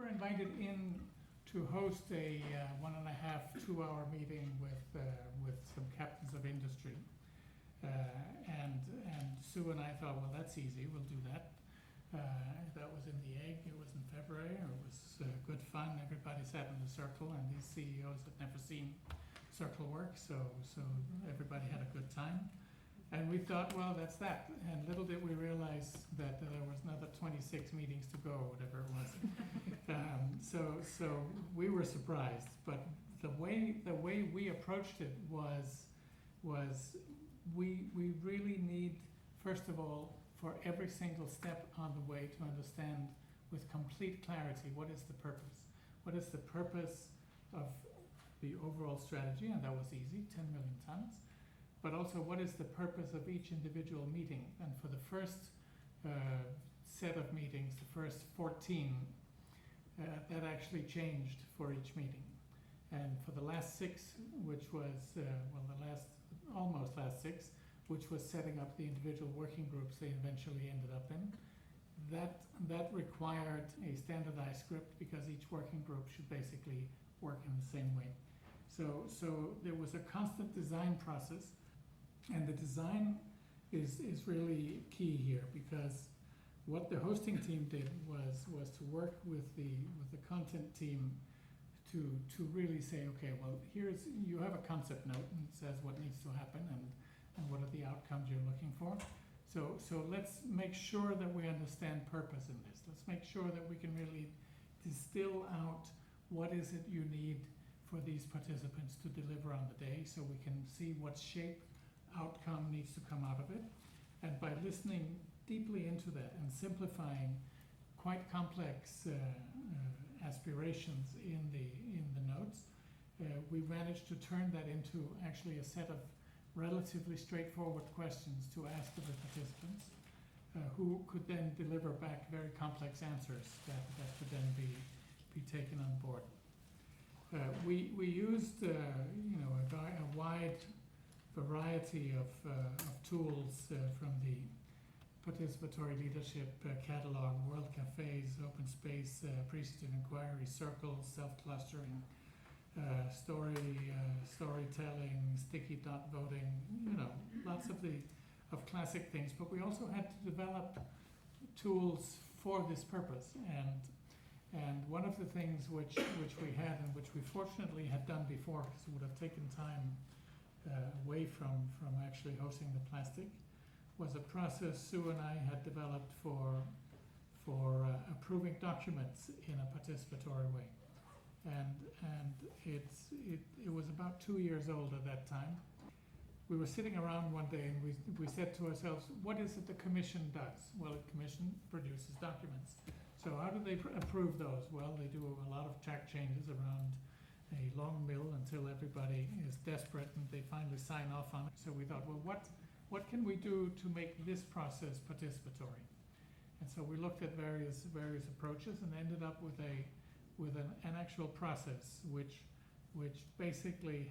were invited in to host a 1.5, 2 hour meeting with some captains of industry. And Sue and I thought, well, that's easy, we'll do that. That was in the Egg. It was in February. It was good fun. Everybody sat in a circle, and these CEOs had never seen circle work, so everybody had a good time. And we thought, well, that's that. And little did we realize that there was another 26 meetings to go, whatever it was. So we were surprised. But the way we approached it was we really need, first of all, for every single step on the way to understand with complete clarity what is the purpose. What is the purpose of the overall strategy? And that was easy, 10 million tons. But also, what is the purpose of each individual meeting? And for the first set of meetings, the first 14, that actually changed for each meeting. And for the last 6, which was, almost last 6, which was setting up the individual working groups they eventually ended up in, that required a standardized script because each working group should basically work in the same way. So there was a constant design process, and the design is really key here, because what the hosting team did was to work with the content team to really say, okay, well, you have a concept note and it says what needs to happen and what are the outcomes you're looking for. So let's make sure that we understand purpose in this. Let's make sure that we can really distill out what is it you need for these participants to deliver on the day, so we can see what shape outcome needs to come out of it. And by listening deeply into that and simplifying quite complex aspirations in the notes, we managed to turn that into actually a set of relatively straightforward questions to ask of the participants, who could then deliver back very complex answers that could then be taken on board. We used a wide variety of tools from the participatory leadership catalog, world cafes, open space, appreciative inquiry, circles, self-clustering, storytelling, sticky dot voting, lots of classic things. But we also had to develop tools for this purpose. And one of the things which we had, and which we fortunately had done before, because it would have taken time away from actually hosting the plastic, was a process Sue and I had developed for approving documents in a participatory way. And it was about 2 years old at that time. We were sitting around one day and we said to ourselves, what is it the Commission does? Well, the Commission produces documents. So how do they approve those? Well, they do a lot of track changes around a long mill until everybody is desperate and they finally sign off on it. So we thought, well, what can we do to make this process participatory? And so we looked at various approaches and ended up with an actual process which basically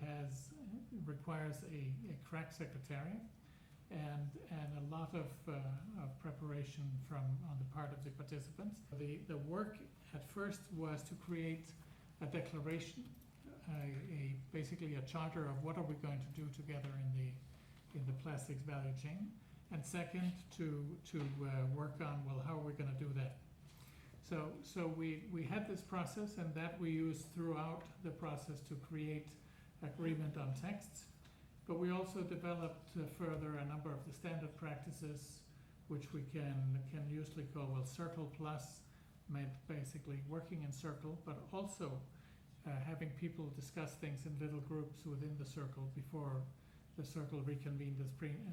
requires a crack secretariat and a lot of preparation on the part of the participants. The work at first was to create a declaration, basically a charter of what are we going to do together in the plastics value chain, and second to work on, well, how are we going to do that? So we had this process, and that we used throughout the process to create agreement on texts. But we also developed further a number of the standard practices, which we can usually call, well, Circle Plus meant basically working in circle, but also having people discuss things in little groups within the circle before the circle reconvened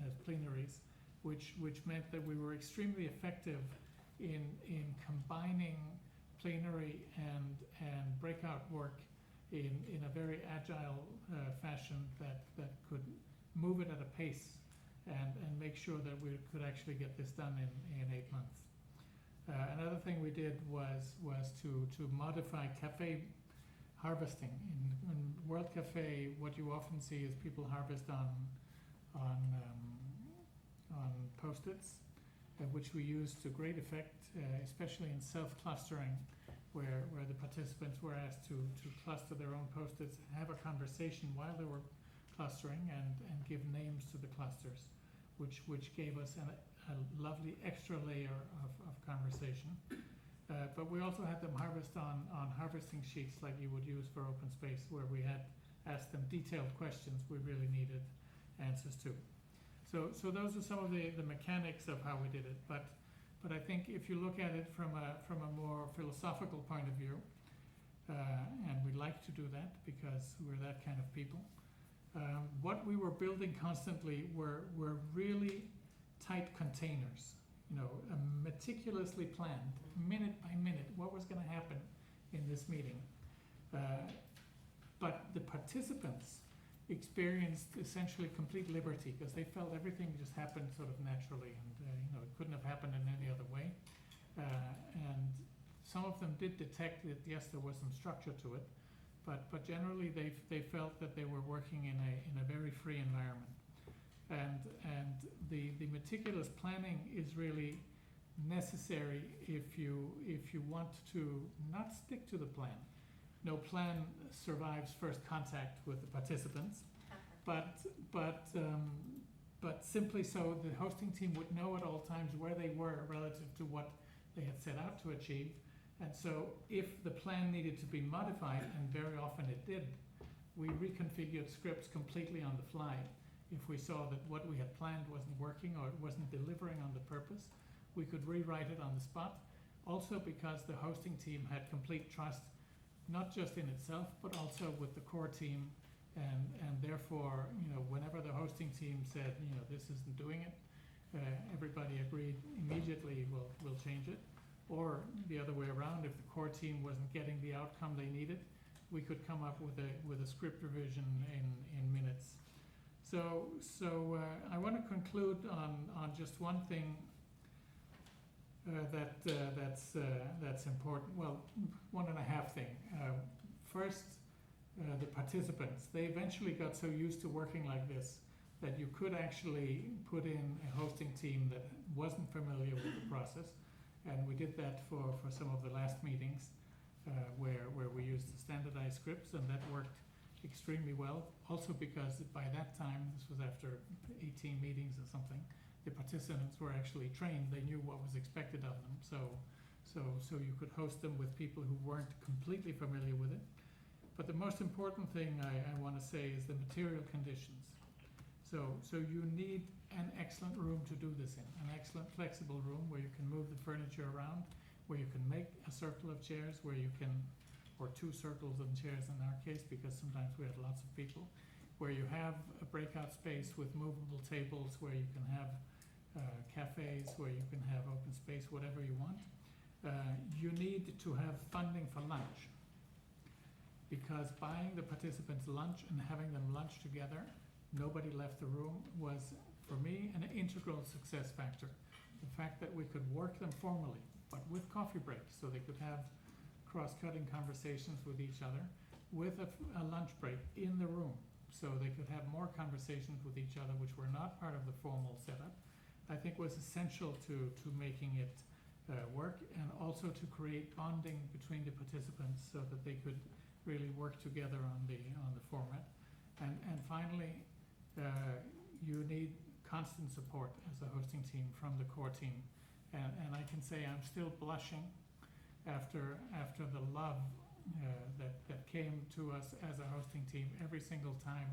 as plenaries, which meant that we were extremely effective in combining plenary and breakout work in a very agile fashion that could move it at a pace and make sure that we could actually get this done in 8 months. Another thing we did was to modify cafe harvesting. In World Cafe, what you often see is people harvest on Post-its, which we use to great effect, especially in self-clustering, where the participants were asked to cluster their own post-its, have a conversation while they were clustering, and give names to the clusters, which gave us a lovely extra layer of conversation. But we also had them harvest on harvesting sheets like you would use for open space, where we had asked them detailed questions we really needed answers to. So those are some of the mechanics of how we did it. But I think if you look at it from a more philosophical point of view, and we like to do that because we're that kind of people, what we were building constantly were really tight containers, meticulously planned, minute by minute, what was going to happen in this meeting. But the participants experienced essentially complete liberty because they felt everything just happened sort of naturally, and it couldn't have happened in any other way. And some of them did detect that yes, there was some structure to it, but generally they felt that they were working in a very free environment. And the meticulous planning is really necessary if you want to not stick to the plan. No plan survives first contact with the participants, but simply so the hosting team would know at all times where they were relative to what they had set out to achieve. And so if the plan needed to be modified, and very often it did, we reconfigured scripts completely on the fly. If we saw that what we had planned wasn't working or it wasn't delivering on the purpose, we could rewrite it on the spot. Also because the hosting team had complete trust, not just in itself, but also with the core team, and therefore, whenever the hosting team said, this isn't doing it, everybody agreed immediately, we'll change it. Or the other way around, if the core team wasn't getting the outcome they needed, we could come up with a script revision in minutes. So I want to conclude on just one thing that's important. Well, one and a half thing. First, the participants. They eventually got so used to working like this that you could actually put in a hosting team that wasn't familiar with the process. And we did that for some of the last meetings where we used the standardized scripts, and that worked extremely well. Also because by that time, this was after 18 meetings or something, the participants were actually trained. They knew what was expected of them. So you could host them with people who weren't completely familiar with it. But the most important thing I want to say is the material conditions. So you need an excellent room to do this in, an excellent flexible room where you can move the furniture around, where you can make a circle of chairs, or two circles of chairs in our case, because sometimes we had lots of people, where you have a breakout space with movable tables, where you can have cafes, where you can have open space, whatever you want. You need to have funding for lunch, because buying the participants lunch and having them lunch together, nobody left the room, was, for me, an integral success factor. The fact that we could work them formally, but with coffee breaks, so they could have cross-cutting conversations with each other, with a lunch break in the room, so they could have more conversations with each other, which were not part of the formal setup, I think was essential to making it work, and also to create bonding between the participants so that they could really work together on the format. And finally, you need constant support as a hosting team from the core team. And I can say I'm still blushing after the love that came to us as a hosting team. Every single time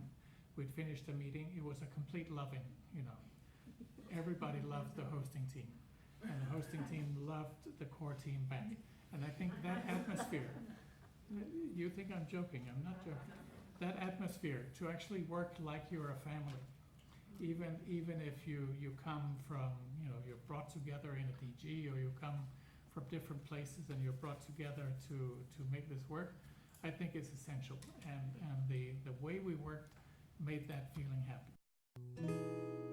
we'd finished a meeting, it was a complete loving, Everybody loved the hosting team, and the hosting team loved the core team back. And I think that atmosphere, you think I'm joking, I'm not joking. That atmosphere to actually work like you're a family, even if you come from, you're brought together in a DG, or you come from different places and you're brought together to make this work, I think is essential. And the way we worked made that feeling happen.